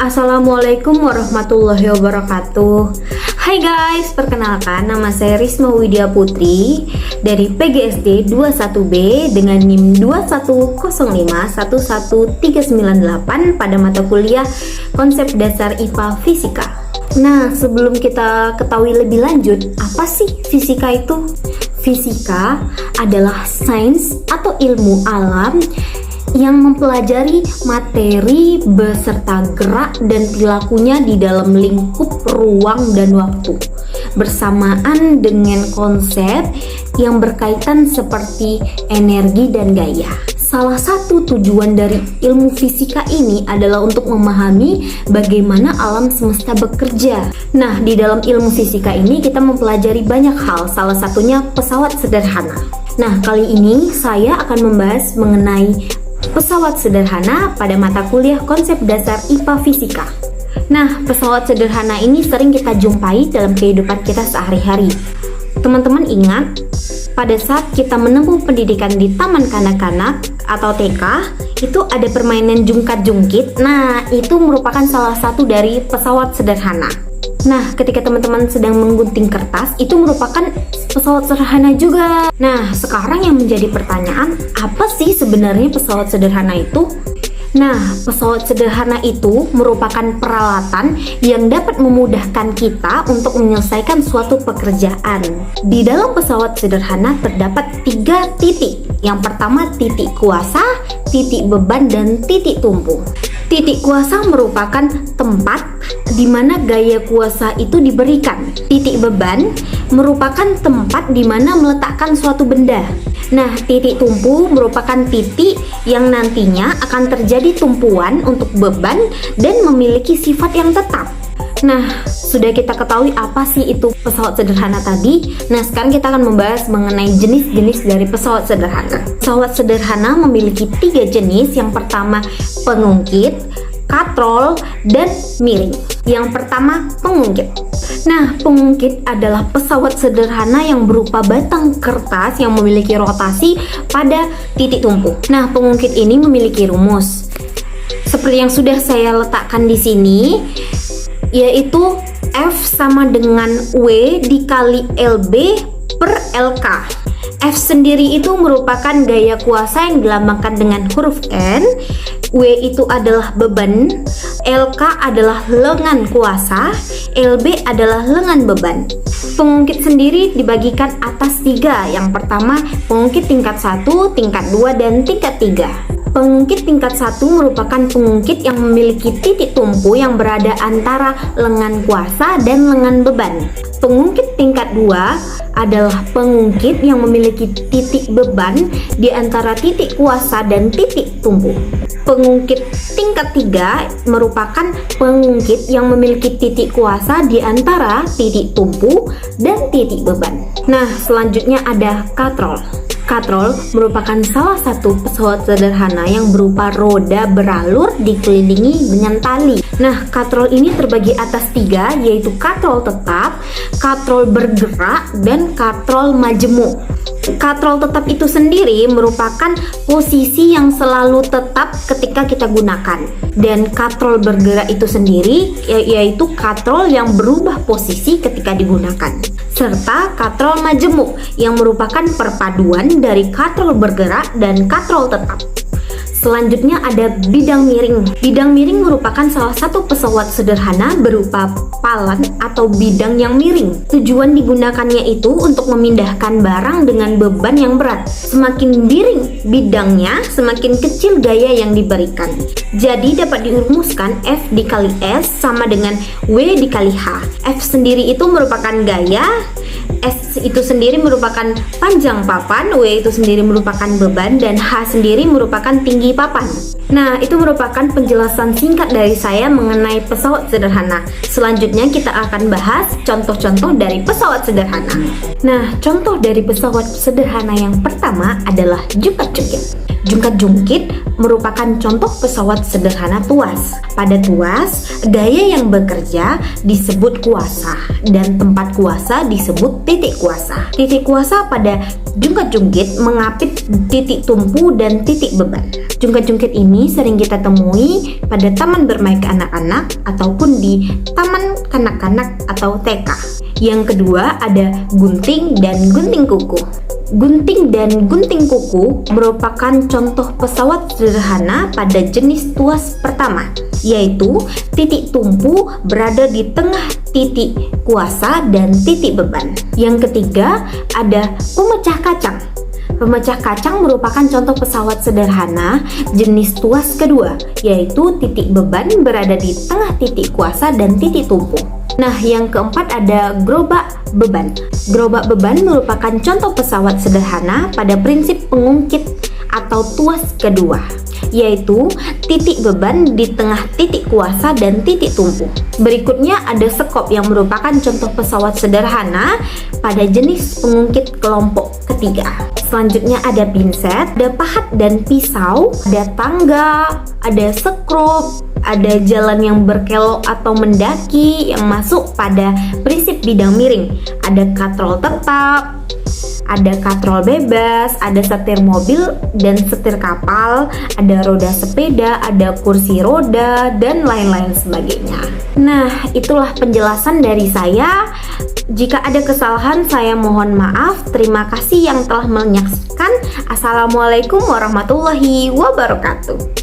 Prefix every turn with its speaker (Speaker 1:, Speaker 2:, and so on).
Speaker 1: Assalamualaikum warahmatullahi wabarakatuh. Hai guys, perkenalkan nama saya Risma Widya Putri dari PGSD 21B dengan NIM 210511398 pada mata kuliah Konsep Dasar IPA Fisika. Nah, sebelum kita ketahui lebih lanjut, apa sih fisika itu? Fisika adalah sains atau ilmu alam yang mempelajari materi beserta gerak dan perilakunya di dalam lingkup ruang dan waktu, bersamaan dengan konsep yang berkaitan seperti energi dan gaya. Salah satu tujuan dari ilmu fisika ini adalah untuk memahami bagaimana alam semesta bekerja. Nah, di dalam ilmu fisika ini kita mempelajari banyak hal, salah satunya pesawat sederhana. Nah, kali ini saya akan membahas mengenai pesawat sederhana pada mata kuliah Konsep Dasar IPA Fisika. Nah, pesawat sederhana ini sering kita jumpai dalam kehidupan kita sehari-hari. Teman-teman ingat, pada saat kita menempuh pendidikan di taman kanak-kanak atau TK, itu ada permainan jungkat-jungkit. Nah, itu merupakan salah satu dari pesawat sederhana. Nah, ketika teman-teman sedang menggunting kertas, itu merupakan pesawat sederhana juga. Nah, sekarang yang menjadi pertanyaan, apa sih sebenarnya pesawat sederhana itu? Nah, pesawat sederhana itu merupakan peralatan yang dapat memudahkan kita untuk menyelesaikan suatu pekerjaan. Di dalam pesawat sederhana terdapat 3 titik. Yang pertama titik kuasa, titik beban, dan titik tumpu. Titik kuasa merupakan tempat di mana gaya kuasa itu diberikan. Titik beban merupakan tempat di mana meletakkan suatu benda. Nah, titik tumpu merupakan titik yang nantinya akan terjadi tumpuan untuk beban dan memiliki sifat yang tetap. Nah, sudah kita ketahui apa sih itu pesawat sederhana tadi. Nah, sekarang kita akan membahas mengenai jenis-jenis dari pesawat sederhana. Pesawat sederhana memiliki 3 jenis. Yang pertama pengungkit, katrol, dan miring. Yang pertama pengungkit. Nah, pengungkit adalah pesawat sederhana yang berupa batang kertas yang memiliki rotasi pada titik tumpu. Nah, pengungkit ini memiliki rumus seperti yang sudah saya letakkan di sini, yaitu F sama dengan W dikali LB per LK. F sendiri itu merupakan gaya kuasa yang dilambangkan dengan huruf N, W itu adalah beban, LK adalah lengan kuasa, LB adalah lengan beban. Pengungkit sendiri dibagikan atas 3. Yang pertama pengungkit tingkat 1, tingkat 2, dan tingkat 3. Pengungkit tingkat 1 merupakan pengungkit yang memiliki titik tumpu yang berada antara lengan kuasa dan lengan beban. Pengungkit tingkat 2 adalah pengungkit yang memiliki titik beban di antara titik kuasa dan titik tumpu. Pengungkit tingkat 3 merupakan pengungkit yang memiliki titik kuasa di antara titik tumpu dan titik beban. Nah, selanjutnya ada katrol. Katrol merupakan salah satu pesawat sederhana yang berupa roda beralur dikelilingi dengan tali. Nah, katrol ini terbagi atas 3, yaitu katrol tetap, katrol bergerak, dan katrol majemuk. Katrol tetap itu sendiri merupakan posisi yang selalu tetap ketika kita gunakan. Dan katrol bergerak itu sendiri yaitu katrol yang berubah posisi ketika digunakan. Serta katrol majemuk yang merupakan perpaduan dari katrol bergerak dan katrol tetap. Selanjutnya ada bidang miring. Bidang miring merupakan salah satu pesawat sederhana berupa palan atau bidang yang miring. Tujuan digunakannya itu untuk memindahkan barang dengan beban yang berat. Semakin miring bidangnya, semakin kecil gaya yang diberikan. Jadi dapat dirumuskan F dikali S sama dengan W dikali H. F sendiri itu merupakan gaya, S itu sendiri merupakan panjang papan, W itu sendiri merupakan beban, dan H sendiri merupakan tinggi papan. Nah, itu merupakan penjelasan singkat dari saya mengenai pesawat sederhana. Selanjutnya kita akan bahas contoh-contoh dari pesawat sederhana. Nah, contoh dari pesawat sederhana yang pertama adalah jungkat-jungkit. Jungkat-jungkit merupakan contoh pesawat sederhana tuas. Pada tuas, gaya yang bekerja disebut kuasa dan tempat kuasa disebut titik kuasa. Titik kuasa pada jungkat-jungkit mengapit titik tumpu dan titik beban. Jungkat-jungkit ini sering kita temui pada taman bermain anak-anak ataupun di taman kanak-kanak atau TK. Yang kedua ada gunting dan gunting kuku. Gunting dan gunting kuku merupakan contoh pesawat sederhana pada jenis tuas pertama, yaitu titik tumpu berada di tengah titik kuasa dan titik beban. Yang ketiga ada pemecah kacang. Pemecah kacang merupakan contoh pesawat sederhana jenis tuas kedua, yaitu titik beban berada di tengah titik kuasa dan titik tumpu. Nah, yang keempat ada gerobak beban. Gerobak beban merupakan contoh pesawat sederhana pada prinsip pengungkit atau tuas kedua, yaitu titik beban di tengah titik kuasa dan titik tumpu. Berikutnya ada sekop yang merupakan contoh pesawat sederhana pada jenis pengungkit kelompok ketiga. Selanjutnya ada pinset, ada pahat dan pisau, ada tangga, ada sekrup, ada jalan yang berkelok atau mendaki yang masuk pada prinsip bidang miring. Ada katrol tetap, ada katrol bebas, ada setir mobil dan setir kapal, ada roda sepeda, ada kursi roda, dan lain-lain sebagainya. Nah, itulah penjelasan dari saya. Jika ada kesalahan, saya mohon maaf. Terima kasih yang telah menyaksikan. Assalamualaikum warahmatullahi wabarakatuh.